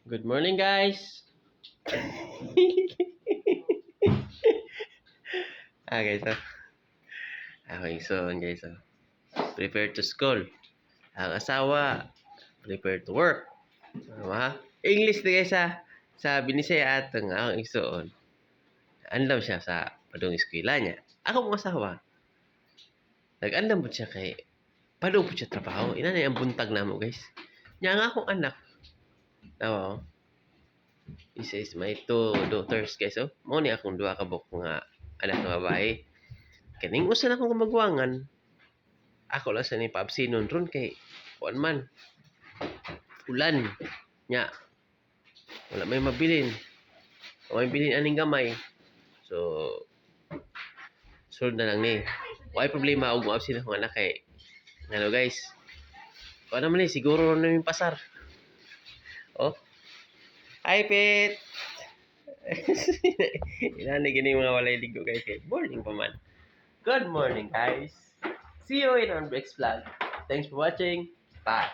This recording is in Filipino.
Good morning, guys. Guys, okay, so, guys, prepare to school. Ang asawa, prepare to work. Ha? English na guys, ha? Sabi ni siya atang ang isuon. Anlam siya sa padung eskwela niya. Ako mga asawa, nag-anlam po siya kay padung po siya trabaho. Ina na yung buntag na mo, guys. Nya nga akong anak. Tawa, isa is my two daughters, guys. Oh. Mo ni akong duha ka buk nga anak na babae. Kaning usa na akong magwangan. Ako lang sa ni paabsinon ron kay kuan man ulan nya wala may mabilin may bilin aning gamay so sunod na lang ni wala problema og maabsin akong anak kay ngano guys kuan naman ni siguro na yung pasar oh hi pet inani gini mga walay ligo guys kay morning pa man good morning guys see you in our next vlog thanks for watching bye